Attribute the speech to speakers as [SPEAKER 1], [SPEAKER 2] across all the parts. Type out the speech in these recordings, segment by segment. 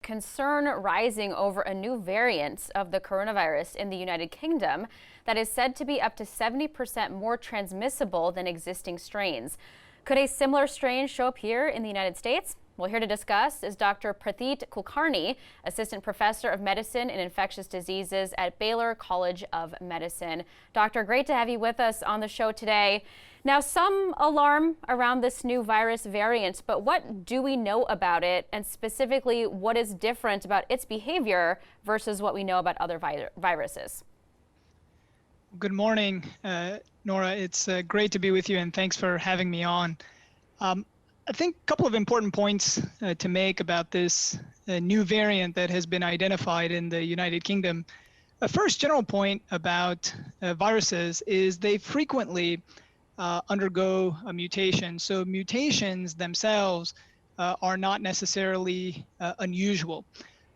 [SPEAKER 1] concern rising over a new variant of the coronavirus in the United Kingdom that is said to be up to 70% more transmissible than existing strains. Could a similar strain show up here in the United States? Well, here to discuss is Dr. Prathit Kulkarni, Assistant Professor of Medicine and Infectious Diseases at Baylor College of Medicine. Doctor, great to have you with us on the show today. Now, some alarm around this new virus variant, but what do we know about it, and specifically what is different about its behavior versus what we know about other viruses?
[SPEAKER 2] Good morning, Nora. It's great to be with you, and thanks for having me on. I think a couple of important points to make about this new variant that has been identified in the United Kingdom. A first general point about viruses is they frequently undergo a mutation. So mutations themselves are not necessarily unusual.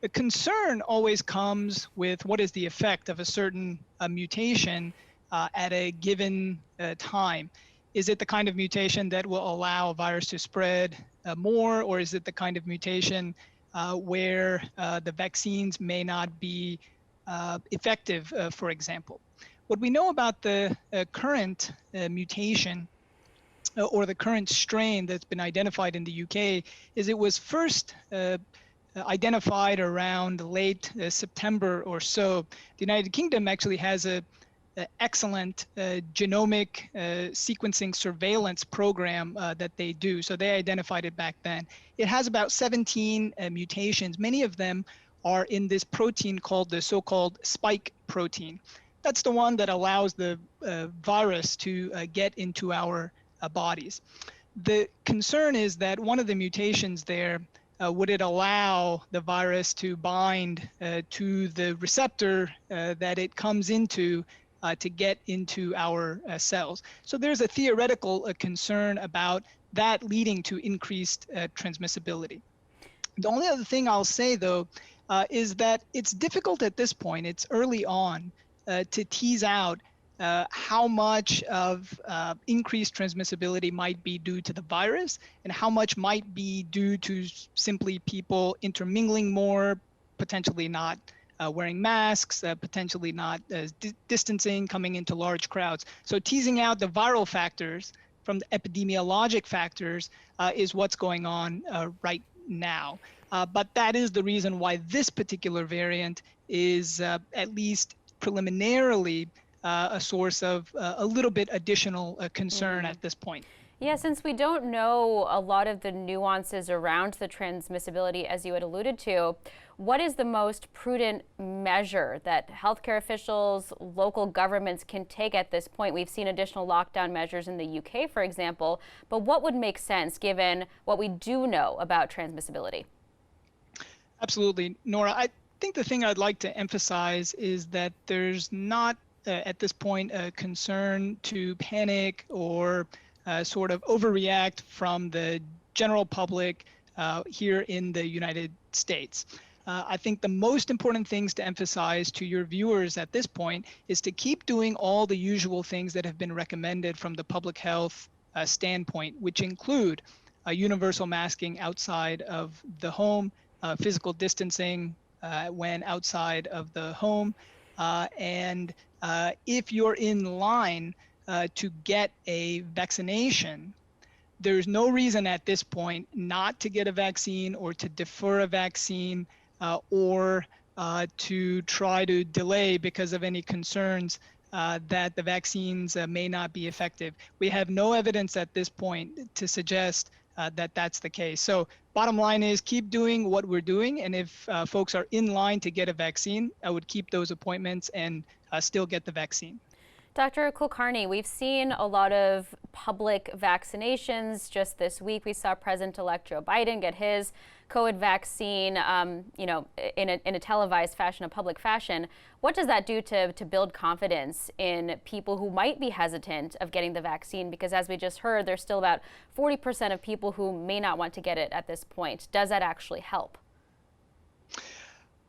[SPEAKER 2] The concern always comes with what is the effect of a certain mutation at a given time. Is it the kind of mutation that will allow a virus to spread more, or is it the kind of mutation where the vaccines may not be effective, for example? What we know about the current mutation or the current strain that's been identified in the UK is it was first identified around late September or so. The United Kingdom actually has a excellent genomic sequencing surveillance program that they do. So they identified it back then. It has about 17 mutations. Many of them are in this protein called the so-called spike protein. That's the one that allows the virus to get into our bodies. The concern is that one of the mutations there, would it allow the virus to bind to the receptor that it comes into to get into our cells. So there's a theoretical concern about that leading to increased transmissibility. The only other thing I'll say, though, is that it's difficult at this point, it's early on, to tease out how much of increased transmissibility might be due to the virus and how much might be due to simply people intermingling more, potentially not wearing masks, potentially not distancing, coming into large crowds. So teasing out the viral factors from the epidemiologic factors is what's going on right now. But that is the reason why this particular variant is at least preliminarily a source of a little bit additional concern at this point.
[SPEAKER 1] Yeah, since we don't know a lot of the nuances around the transmissibility, as you had alluded to, what is the most prudent measure that healthcare officials, local governments can take at this point? We've seen additional lockdown measures in the UK, for example, but what would make sense given what we do know about transmissibility?
[SPEAKER 2] Absolutely, Nora. I think the thing I'd like to emphasize is that there's not at this point a concern to panic or sort of overreact from the general public here in the United States. I think the most important things to emphasize to your viewers at this point is to keep doing all the usual things that have been recommended from the public health standpoint, which include universal masking outside of the home, physical distancing when outside of the home, and if you're in line to get a vaccination, there's no reason at this point not to get a vaccine or to defer a vaccine or to try to delay because of any concerns that the vaccines may not be effective. We have no evidence at this point to suggest that that's the case. So bottom line is keep doing what we're doing. And if folks are in line to get a vaccine, I would keep those appointments and still get the vaccine.
[SPEAKER 1] Dr. Kulkarni, we've seen a lot of public vaccinations. Just this week, we saw President-elect Joe Biden get his COVID vaccine, in a televised fashion, a public fashion. What does that do to build confidence in people who might be hesitant of getting the vaccine? Because as we just heard, there's still about 40% of people who may not want to get it at this point. Does that actually help?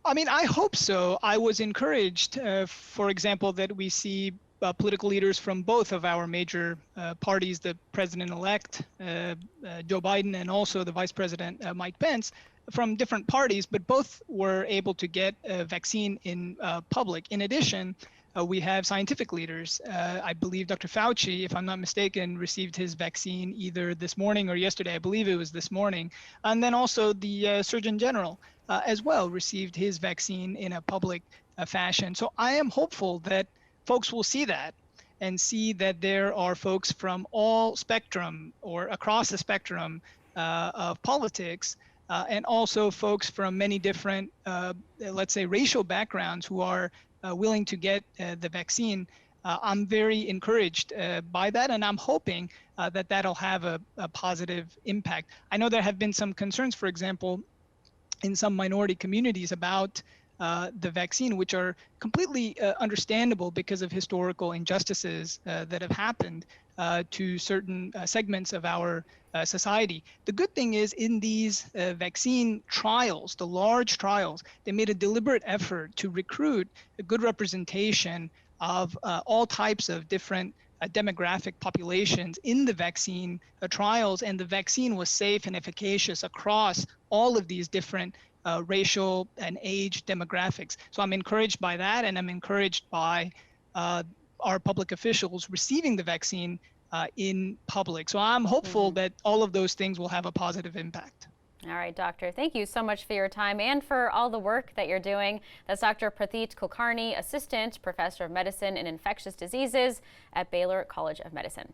[SPEAKER 2] I mean, I hope so. I was encouraged, for example, that we see political leaders from both of our major parties, the president-elect Joe Biden and also the vice president Mike Pence, from different parties, but both were able to get a vaccine in public. In addition, we have scientific leaders. I believe Dr. Fauci, if I'm not mistaken, received his vaccine either this morning or yesterday. I believe it was this morning. And then also the Surgeon General as well received his vaccine in a public fashion. So I am hopeful that folks will see that and see that there are folks from all spectrum or across the spectrum of politics and also folks from many different, let's say, racial backgrounds who are willing to get the vaccine. I'm very encouraged by that, and I'm hoping that that'll have a positive impact. I know there have been some concerns, for example, in some minority communities about the vaccine, which are completely understandable because of historical injustices that have happened to certain segments of our society. The good thing is in these vaccine trials, the large trials, they made a deliberate effort to recruit a good representation of all types of different demographic populations in the vaccine trials, and the vaccine was safe and efficacious across all of these different racial and age demographics. So I'm encouraged by that, and I'm encouraged by our public officials receiving the vaccine in public. So I'm hopeful that all of those things will have a positive impact.
[SPEAKER 1] All right, doctor, thank you so much for your time and for all the work that you're doing. That's Dr. Prathit Kulkarni, Assistant Professor of Medicine and Infectious Diseases at Baylor College of Medicine.